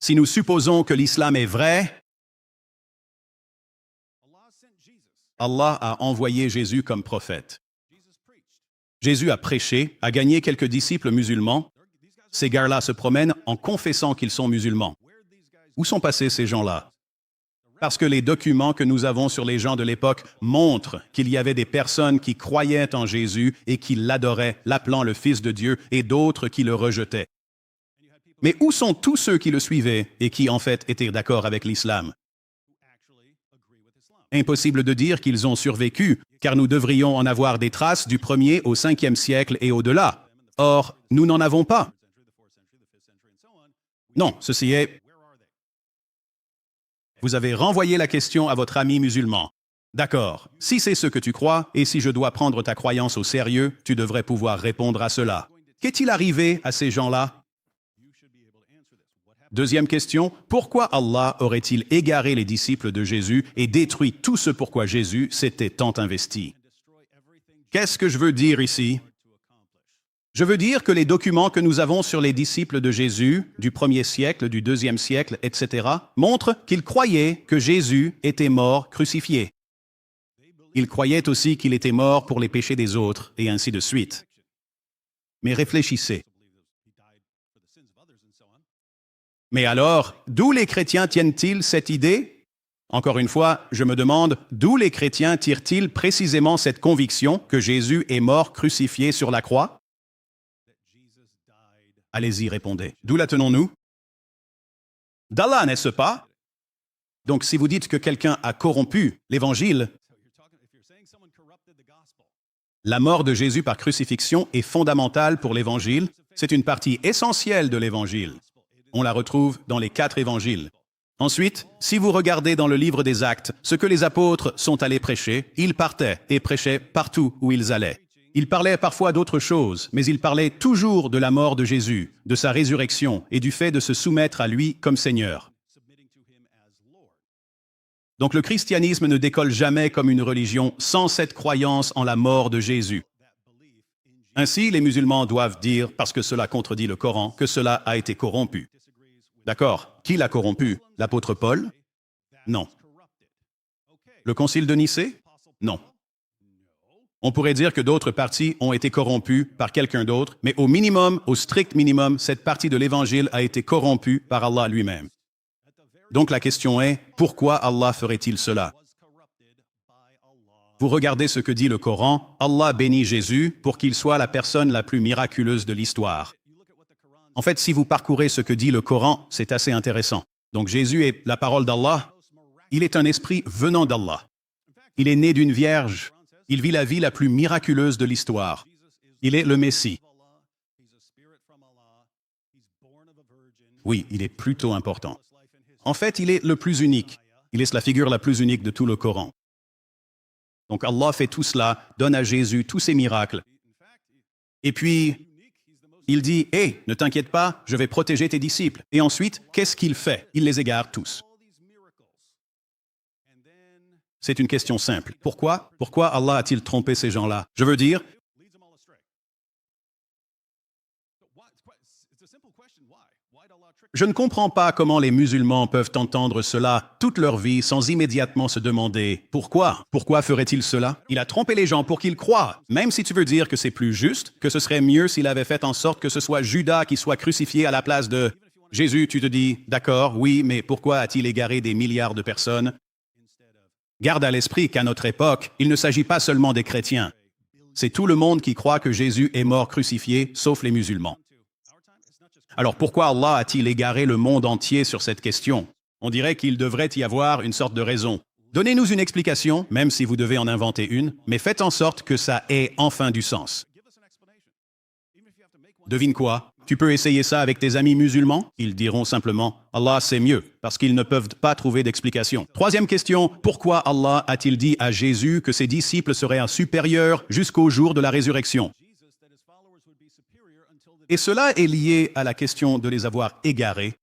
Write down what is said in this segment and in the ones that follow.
Si nous supposons que l'islam est vrai, Allah a envoyé Jésus comme prophète. Jésus a prêché, a gagné quelques disciples musulmans. Ces gars-là se promènent en confessant qu'ils sont musulmans. Où sont passés ces gens-là? Parce que les documents que nous avons sur les gens de l'époque montrent qu'il y avait des personnes qui croyaient en Jésus et qui l'adoraient, l'appelant le Fils de Dieu, et d'autres qui le rejetaient. Mais où sont tous ceux qui le suivaient et qui, en fait, étaient d'accord avec l'islam? Impossible de dire qu'ils ont survécu, car nous devrions en avoir des traces du 1er au 5e siècle et au-delà. Or, nous n'en avons pas. Non, ceci est... Vous avez renvoyé la question à votre ami musulman. D'accord, si c'est ce que tu crois, et si je dois prendre ta croyance au sérieux, tu devrais pouvoir répondre à cela. Qu'est-il arrivé à ces gens-là? Deuxième question, pourquoi Allah aurait-il égaré les disciples de Jésus et détruit tout ce pourquoi Jésus s'était tant investi? Qu'est-ce que je veux dire ici? Je veux dire que les documents que nous avons sur les disciples de Jésus, du 1er siècle, du 2e siècle, etc., montrent qu'ils croyaient que Jésus était mort crucifié. Ils croyaient aussi qu'il était mort pour les péchés des autres, et ainsi de suite. Mais réfléchissez. Mais alors, d'où les chrétiens tiennent-ils cette idée? Encore une fois, je me demande, d'où les chrétiens tirent-ils précisément cette conviction que Jésus est mort crucifié sur la croix? Allez-y, répondez. D'où la tenons-nous? D'Allah, n'est-ce pas? Donc, si vous dites que quelqu'un a corrompu l'Évangile, la mort de Jésus par crucifixion est fondamentale pour l'Évangile. C'est une partie essentielle de l'Évangile. On la retrouve dans les 4 évangiles. Ensuite, si vous regardez dans le livre des Actes, ce que les apôtres sont allés prêcher, ils partaient et prêchaient partout où ils allaient. Ils parlaient parfois d'autres choses, mais ils parlaient toujours de la mort de Jésus, de sa résurrection et du fait de se soumettre à lui comme Seigneur. Donc le christianisme ne décolle jamais comme une religion sans cette croyance en la mort de Jésus. Ainsi, les musulmans doivent dire, parce que cela contredit le Coran, que cela a été corrompu. D'accord. Qui l'a corrompu? L'apôtre Paul? Non. Le concile de Nicée? Non. On pourrait dire que d'autres parties ont été corrompues par quelqu'un d'autre, mais au minimum, au strict minimum, cette partie de l'Évangile a été corrompue par Allah lui-même. Donc la question est, pourquoi Allah ferait-il cela? Vous regardez ce que dit le Coran, Allah bénit Jésus pour qu'il soit la personne la plus miraculeuse de l'histoire. En fait, si vous parcourez ce que dit le Coran, c'est assez intéressant. Donc Jésus est la parole d'Allah. Il est un esprit venant d'Allah. Il est né d'une vierge. Il vit la vie la plus miraculeuse de l'histoire. Il est le Messie. Oui, il est plutôt important. En fait, il est le plus unique. Il est la figure la plus unique de tout le Coran. Donc Allah fait tout cela, donne à Jésus tous ces miracles. Et puis, il dit, « Hé, ne t'inquiète pas, je vais protéger tes disciples. » Et ensuite, qu'est-ce qu'il fait? Il les égare tous. C'est une question simple. Pourquoi? Pourquoi Allah a-t-il trompé ces gens-là? Je veux dire, je ne comprends pas comment les musulmans peuvent entendre cela toute leur vie sans immédiatement se demander « Pourquoi? Pourquoi ferait-il cela? » Il a trompé les gens pour qu'ils croient. Même si tu veux dire que c'est plus juste, que ce serait mieux s'il avait fait en sorte que ce soit Judas qui soit crucifié à la place de Jésus, tu te dis « D'accord, oui, mais pourquoi a-t-il égaré des milliards de personnes? » Garde à l'esprit qu'à notre époque, il ne s'agit pas seulement des chrétiens. C'est tout le monde qui croit que Jésus est mort crucifié, sauf les musulmans. Alors pourquoi Allah a-t-il égaré le monde entier sur cette question? On dirait qu'il devrait y avoir une sorte de raison. Donnez-nous une explication, même si vous devez en inventer une, mais faites en sorte que ça ait enfin du sens. Devine quoi? Tu peux essayer ça avec tes amis musulmans? Ils diront simplement « Allah, c'est mieux », parce qu'ils ne peuvent pas trouver d'explication. Troisième question, pourquoi Allah a-t-il dit à Jésus que ses disciples seraient supérieurs jusqu'au jour de la résurrection? Et cela est lié à la question de les avoir égarés.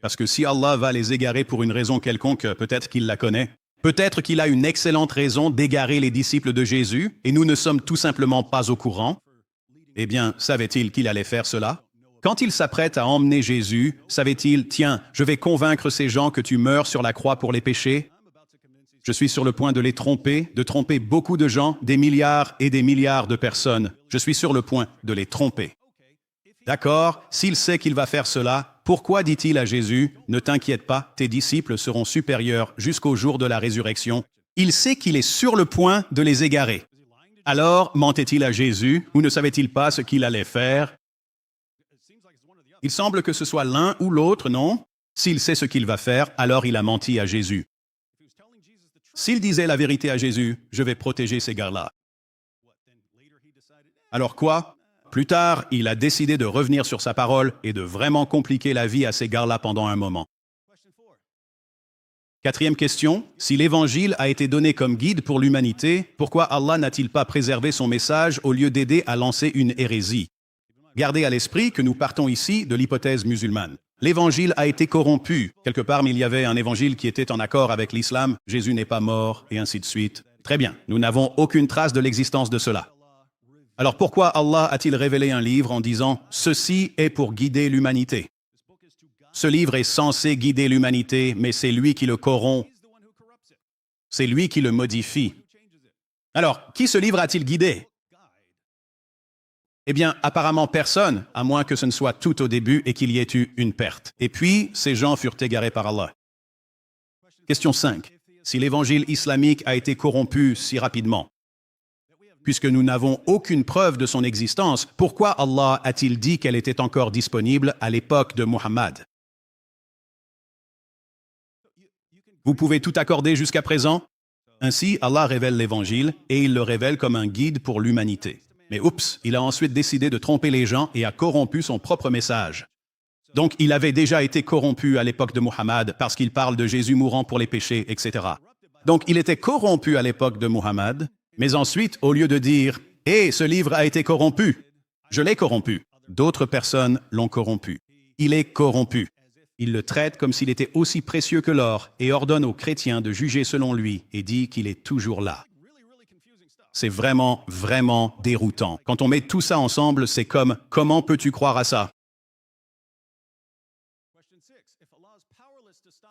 Parce que si Allah va les égarer pour une raison quelconque, peut-être qu'il la connaît. Peut-être qu'il a une excellente raison d'égarer les disciples de Jésus, et nous ne sommes tout simplement pas au courant. Eh bien, savait-il qu'il allait faire cela? Quand il s'apprête à emmener Jésus, savait-il, tiens, je vais convaincre ces gens que tu meurs sur la croix pour les péchés? Je suis sur le point de les tromper, de tromper beaucoup de gens, des milliards et des milliards de personnes. Je suis sur le point de les tromper. D'accord, s'il sait qu'il va faire cela, pourquoi dit-il à Jésus, ne t'inquiète pas, tes disciples seront supérieurs jusqu'au jour de la résurrection? Il sait qu'il est sur le point de les égarer. Alors, mentait-il à Jésus, ou ne savait-il pas ce qu'il allait faire? Il semble que ce soit l'un ou l'autre, non? S'il sait ce qu'il va faire, alors il a menti à Jésus. S'il disait la vérité à Jésus, je vais protéger ces gars-là. Alors quoi? Plus tard, il a décidé de revenir sur sa parole et de vraiment compliquer la vie à ces gars-là pendant un moment. Quatrième question, si l'Évangile a été donné comme guide pour l'humanité, pourquoi Allah n'a-t-il pas préservé son message au lieu d'aider à lancer une hérésie? Gardez à l'esprit que nous partons ici de l'hypothèse musulmane. L'Évangile a été corrompu. Quelque part, il y avait un Évangile qui était en accord avec l'islam, Jésus n'est pas mort, et ainsi de suite. Très bien, nous n'avons aucune trace de l'existence de cela. Alors pourquoi Allah a-t-il révélé un livre en disant « Ceci est pour guider l'humanité » ? Ce livre est censé guider l'humanité, mais c'est lui qui le corrompt. C'est lui qui le modifie. Alors, qui ce livre a-t-il guidé? Eh bien, apparemment personne, à moins que ce ne soit tout au début et qu'il y ait eu une perte. Et puis, ces gens furent égarés par Allah. Question 5. Si l'évangile islamique a été corrompu si rapidement, puisque nous n'avons aucune preuve de son existence, pourquoi Allah a-t-il dit qu'elle était encore disponible à l'époque de Muhammad? Vous pouvez tout accorder jusqu'à présent? Ainsi, Allah révèle l'Évangile et il le révèle comme un guide pour l'humanité. Mais oups, il a ensuite décidé de tromper les gens et a corrompu son propre message. Donc, il avait déjà été corrompu à l'époque de Muhammad parce qu'il parle de Jésus mourant pour les péchés, etc. Donc, il était corrompu à l'époque de Muhammad, mais ensuite, au lieu de dire « Hé, ce livre a été corrompu, je l'ai corrompu », d'autres personnes l'ont corrompu. Il est corrompu. Il le traite comme s'il était aussi précieux que l'or et ordonne aux chrétiens de juger selon lui et dit qu'il est toujours là. C'est vraiment, vraiment déroutant. Quand on met tout ça ensemble, c'est comme « Comment peux-tu croire à ça ?»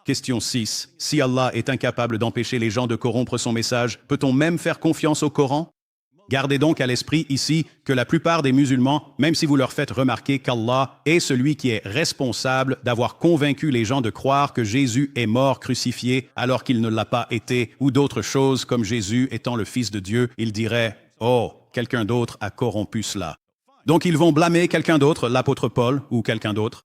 Question 6. Si Allah est incapable d'empêcher les gens de corrompre son message, peut-on même faire confiance au Coran? Gardez donc à l'esprit ici que la plupart des musulmans, même si vous leur faites remarquer qu'Allah est celui qui est responsable d'avoir convaincu les gens de croire que Jésus est mort crucifié alors qu'il ne l'a pas été, ou d'autres choses comme Jésus étant le Fils de Dieu, ils diraient « Oh, quelqu'un d'autre a corrompu cela ». Donc ils vont blâmer quelqu'un d'autre, l'apôtre Paul ou quelqu'un d'autre.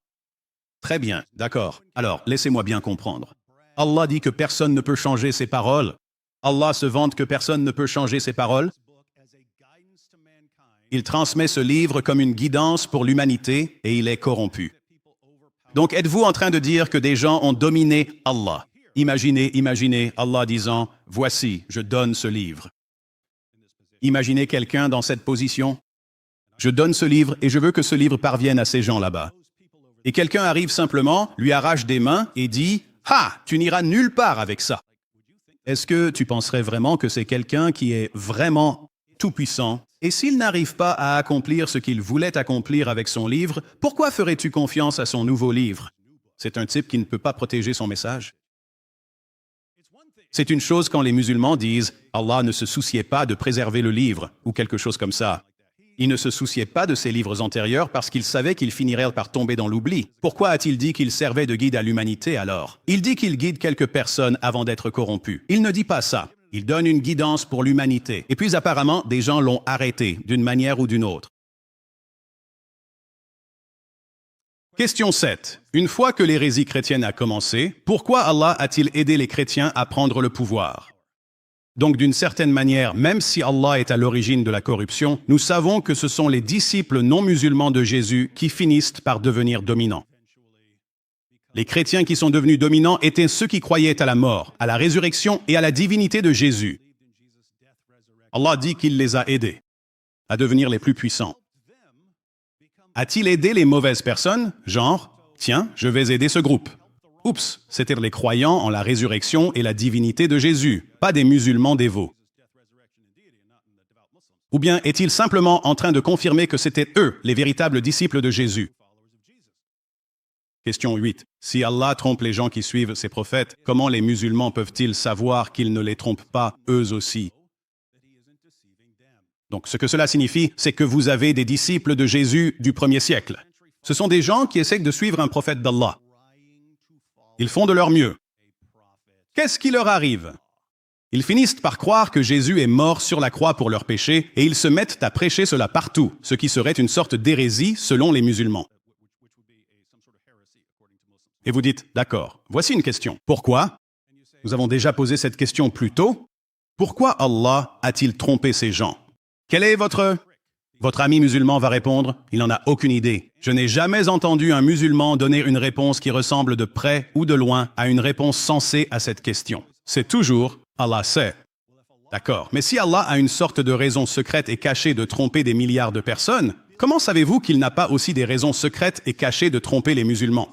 Très bien, d'accord. Alors, laissez-moi bien comprendre. Allah dit que personne ne peut changer ses paroles. Allah se vante que personne ne peut changer ses paroles. Il transmet ce livre comme une guidance pour l'humanité et il est corrompu. Donc, êtes-vous en train de dire que des gens ont dominé Allah? Imaginez Allah disant « Voici, je donne ce livre ». Imaginez quelqu'un dans cette position. Je donne ce livre et je veux que ce livre parvienne à ces gens là-bas. Et quelqu'un arrive simplement, lui arrache des mains et dit « Ah, tu n'iras nulle part avec ça ». Est-ce que tu penserais vraiment que c'est quelqu'un qui est vraiment tout-puissant? Et s'il n'arrive pas à accomplir ce qu'il voulait accomplir avec son livre, pourquoi ferais-tu confiance à son nouveau livre? C'est un type qui ne peut pas protéger son message. C'est une chose quand les musulmans disent « Allah ne se souciait pas de préserver le livre » ou quelque chose comme ça. Il ne se souciait pas de ses livres antérieurs parce qu'il savait qu'ils finiraient par tomber dans l'oubli. Pourquoi a-t-il dit qu'il servait de guide à l'humanité alors? Il dit qu'il guide quelques personnes avant d'être corrompu. Il ne dit pas ça. Il donne une guidance pour l'humanité. Et puis apparemment, des gens l'ont arrêté d'une manière ou d'une autre. Question 7. Une fois que l'hérésie chrétienne a commencé, pourquoi Allah a-t-il aidé les chrétiens à prendre le pouvoir? Donc d'une certaine manière, même si Allah est à l'origine de la corruption, nous savons que ce sont les disciples non musulmans de Jésus qui finissent par devenir dominants. Les chrétiens qui sont devenus dominants étaient ceux qui croyaient à la mort, à la résurrection et à la divinité de Jésus. Allah dit qu'il les a aidés à devenir les plus puissants. A-t-il aidé les mauvaises personnes? Genre, tiens, je vais aider ce groupe. Oups, c'étaient les croyants en la résurrection et la divinité de Jésus, pas des musulmans dévots. Ou bien est-il simplement en train de confirmer que c'étaient eux, les véritables disciples de Jésus? Question 8. Si Allah trompe les gens qui suivent ses prophètes, comment les musulmans peuvent-ils savoir qu'ils ne les trompent pas eux aussi? Donc ce que cela signifie, c'est que vous avez des disciples de Jésus du 1er siècle. Ce sont des gens qui essaient de suivre un prophète d'Allah. Ils font de leur mieux. Qu'est-ce qui leur arrive? Ils finissent par croire que Jésus est mort sur la croix pour leurs péchés et ils se mettent à prêcher cela partout, ce qui serait une sorte d'hérésie selon les musulmans. Et vous dites, d'accord, voici une question. Pourquoi? Nous avons déjà posé cette question plus tôt. Pourquoi Allah a-t-il trompé ces gens? Quel est votre ami musulman va répondre, il n'en a aucune idée. Je n'ai jamais entendu un musulman donner une réponse qui ressemble de près ou de loin à une réponse sensée à cette question. C'est toujours Allah sait. D'accord, mais si Allah a une sorte de raison secrète et cachée de tromper des milliards de personnes, comment savez-vous qu'il n'a pas aussi des raisons secrètes et cachées de tromper les musulmans?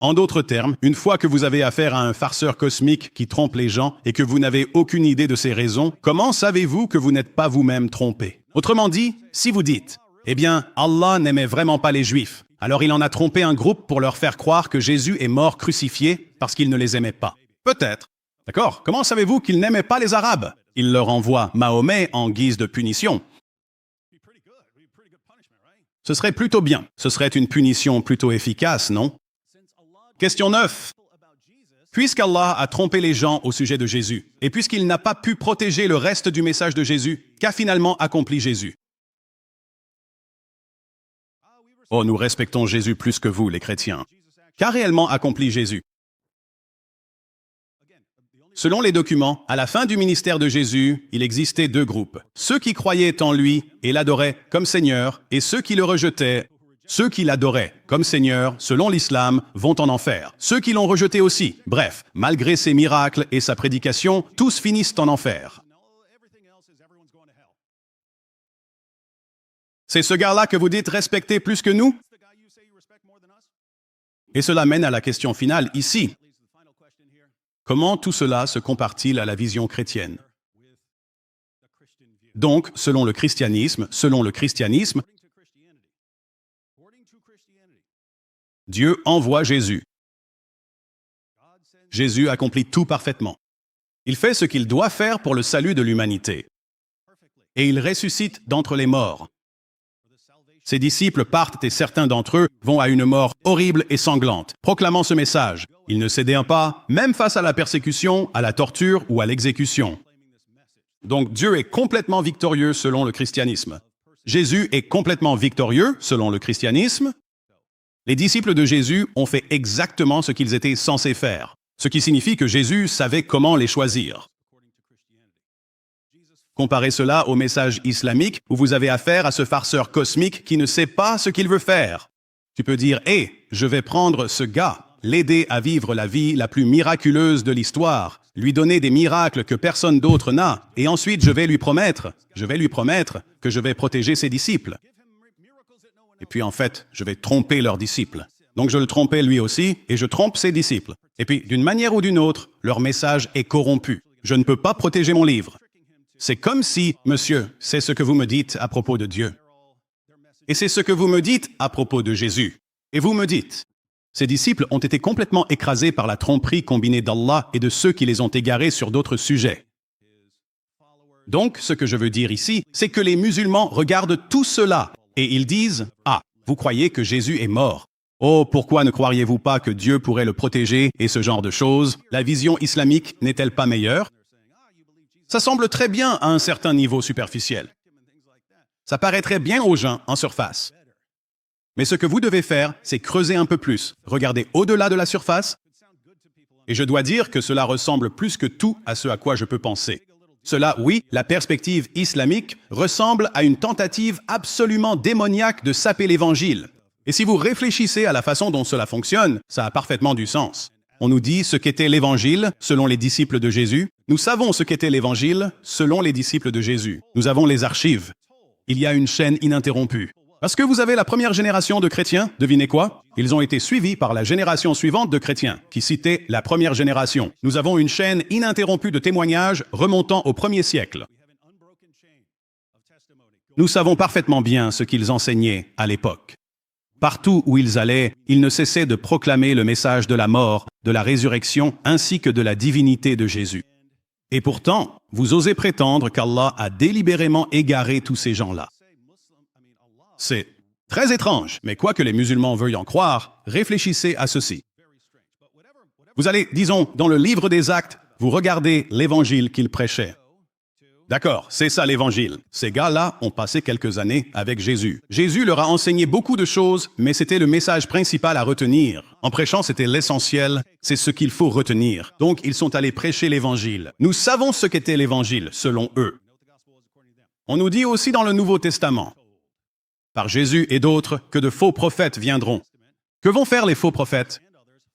En d'autres termes, une fois que vous avez affaire à un farceur cosmique qui trompe les gens et que vous n'avez aucune idée de ses raisons, comment savez-vous que vous n'êtes pas vous-même trompé? Autrement dit, si vous dites « Eh bien, Allah n'aimait vraiment pas les Juifs, alors il en a trompé un groupe pour leur faire croire que Jésus est mort crucifié parce qu'il ne les aimait pas. » Peut-être. D'accord? Comment savez-vous qu'il n'aimait pas les Arabes? Il leur envoie Mahomet en guise de punition. Ce serait plutôt bien. Ce serait une punition plutôt efficace, non? Question 9. Puisqu'Allah a trompé les gens au sujet de Jésus, et puisqu'il n'a pas pu protéger le reste du message de Jésus, qu'a finalement accompli Jésus? Oh, nous respectons Jésus plus que vous, les chrétiens. Qu'a réellement accompli Jésus? Selon les documents, à la fin du ministère de Jésus, il existait deux groupes. Ceux qui croyaient en lui et l'adoraient comme Seigneur, et ceux qui le rejetaient. Ceux qui l'adoraient comme Seigneur, selon l'islam, vont en enfer. Ceux qui l'ont rejeté aussi. Bref, malgré ses miracles et sa prédication, tous finissent en enfer. C'est ce gars-là que vous dites respecter plus que nous? Et cela mène à la question finale ici. Comment tout cela se compare-t-il à la vision chrétienne? Donc, selon le christianisme, Dieu envoie Jésus. Jésus accomplit tout parfaitement. Il fait ce qu'il doit faire pour le salut de l'humanité. Et il ressuscite d'entre les morts. Ses disciples partent et certains d'entre eux vont à une mort horrible et sanglante, proclamant ce message. Ils ne cédaient pas, même face à la persécution, à la torture ou à l'exécution. Donc Dieu est complètement victorieux selon le christianisme. Jésus est complètement victorieux selon le christianisme. Les disciples de Jésus ont fait exactement ce qu'ils étaient censés faire, ce qui signifie que Jésus savait comment les choisir. Comparez cela au message islamique où vous avez affaire à ce farceur cosmique qui ne sait pas ce qu'il veut faire. Tu peux dire « Hé, je vais prendre ce gars, l'aider à vivre la vie la plus miraculeuse de l'histoire, lui donner des miracles que personne d'autre n'a, et ensuite je vais lui promettre que je vais protéger ses disciples. » Et puis en fait, je vais tromper leurs disciples. Donc je le trompais lui aussi, et je trompe ses disciples. Et puis, d'une manière ou d'une autre, leur message est corrompu. Je ne peux pas protéger mon livre. C'est comme si, monsieur, c'est ce que vous me dites à propos de Dieu. Et c'est ce que vous me dites à propos de Jésus. Et vous me dites, ces disciples ont été complètement écrasés par la tromperie combinée d'Allah et de ceux qui les ont égarés sur d'autres sujets. Donc, ce que je veux dire ici, c'est que les musulmans regardent tout cela et ils disent « Ah, vous croyez que Jésus est mort. Oh, pourquoi ne croiriez-vous pas que Dieu pourrait le protéger et ce genre de choses? La vision islamique n'est-elle pas meilleure? » Ça semble très bien à un certain niveau superficiel. Ça paraîtrait bien aux gens en surface. Mais ce que vous devez faire, c'est creuser un peu plus, regarder au-delà de la surface. Et je dois dire que cela ressemble plus que tout à ce à quoi je peux penser. Cela, oui, la perspective islamique ressemble à une tentative absolument démoniaque de saper l'Évangile. Et si vous réfléchissez à la façon dont cela fonctionne, ça a parfaitement du sens. On nous dit ce qu'était l'Évangile selon les disciples de Jésus. Nous savons ce qu'était l'Évangile selon les disciples de Jésus. Nous avons les archives. Il y a une chaîne ininterrompue. Parce que vous avez la première génération de chrétiens, devinez quoi? Ils ont été suivis par la génération suivante de chrétiens, qui citait la première génération. Nous avons une chaîne ininterrompue de témoignages remontant au 1er siècle. Nous savons parfaitement bien ce qu'ils enseignaient à l'époque. Partout où ils allaient, ils ne cessaient de proclamer le message de la mort, de la résurrection, ainsi que de la divinité de Jésus. Et pourtant, vous osez prétendre qu'Allah a délibérément égaré tous ces gens-là. C'est très étrange, mais quoi que les musulmans veuillent en croire, réfléchissez à ceci. Vous allez, disons, dans le livre des Actes, vous regardez l'évangile qu'ils prêchaient. D'accord, c'est ça l'évangile. Ces gars-là ont passé quelques années avec Jésus. Jésus leur a enseigné beaucoup de choses, mais c'était le message principal à retenir. En prêchant, c'était l'essentiel, c'est ce qu'il faut retenir. Donc, ils sont allés prêcher l'évangile. Nous savons ce qu'était l'évangile, selon eux. On nous dit aussi dans le Nouveau Testament, par Jésus et d'autres, que de faux prophètes viendront. Que vont faire les faux prophètes?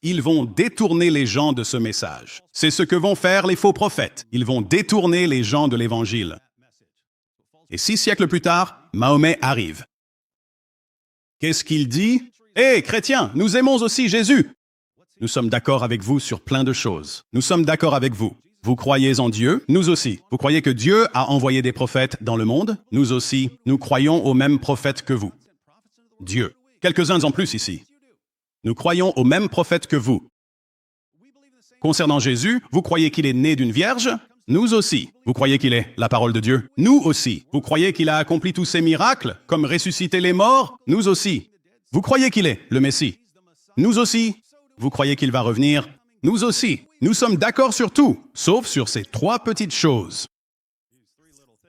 Ils vont détourner les gens de ce message. C'est ce que vont faire les faux prophètes. Ils vont détourner les gens de l'Évangile. Et 6 siècles plus tard, Mahomet arrive. Qu'est-ce qu'il dit? Hé, chrétiens, nous aimons aussi Jésus. Nous sommes d'accord avec vous sur plein de choses. Nous sommes d'accord avec vous. Vous croyez en Dieu? Nous aussi. Vous croyez que Dieu a envoyé des prophètes dans le monde? Nous aussi. Nous croyons aux mêmes prophètes que vous. Dieu. Quelques-uns en plus ici. Nous croyons aux mêmes prophètes que vous. Concernant Jésus, vous croyez qu'il est né d'une vierge? Nous aussi. Vous croyez qu'il est la parole de Dieu? Nous aussi. Vous croyez qu'il a accompli tous ces miracles, comme ressusciter les morts? Nous aussi. Vous croyez qu'il est le Messie? Nous aussi. Vous croyez qu'il va revenir? Nous aussi. Nous sommes d'accord sur tout, sauf sur ces 3 petites choses.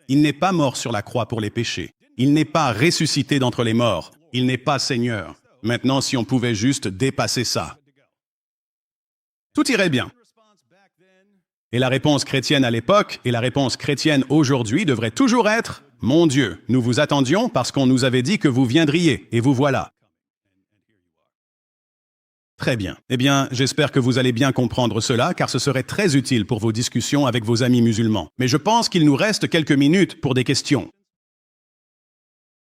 Il n'est pas mort sur la croix pour les péchés. Il n'est pas ressuscité d'entre les morts. Il n'est pas Seigneur. Maintenant, si on pouvait juste dépasser ça, tout irait bien. Et la réponse chrétienne à l'époque et la réponse chrétienne aujourd'hui devrait toujours être « Mon Dieu, nous vous attendions parce qu'on nous avait dit que vous viendriez, et vous voilà. » Très bien. Eh bien, j'espère que vous allez bien comprendre cela, car ce serait très utile pour vos discussions avec vos amis musulmans. Mais je pense qu'il nous reste quelques minutes pour des questions.